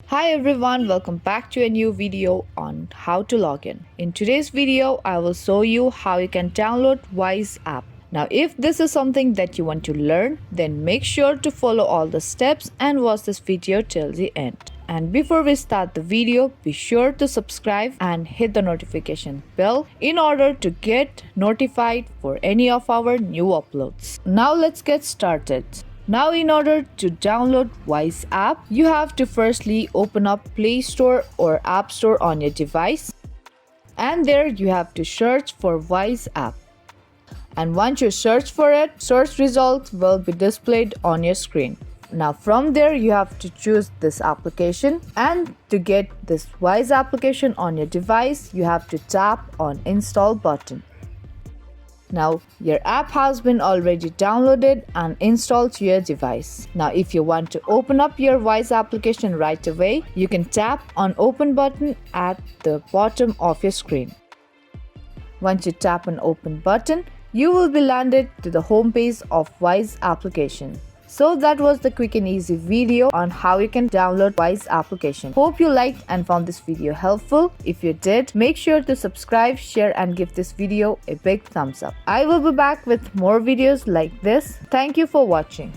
Hi everyone, welcome back to a new video on how to log in. In today's video, I will show you how you can download Wise app. Now, if this is something that you want to learn, then make sure to follow all the steps and watch this video till the end. And before we start the video, be sure to subscribe and hit the notification bell in order to get notified for any of our new uploads. Now let's get started. Now in order to download Wise app, you have to firstly open up Play Store or App Store on your device. And there you have to search for Wise app. And once you search for it, search results will be displayed on your screen. Now from there you have to choose this application, and to get this Wise application on your device, you have to tap on Install button. Now your app has been already downloaded and installed to your device. Now if you want to open up your Wise application right away, you can tap on Open button at the bottom of your screen. Once you tap on Open button, you will be landed to the home page of Wise application. So that was the quick and easy video on how you can download Wise application. Hope you liked and found this video helpful. If you did, make sure to subscribe, share and give this video a big thumbs up. I will be back with more videos like this. Thank you for watching.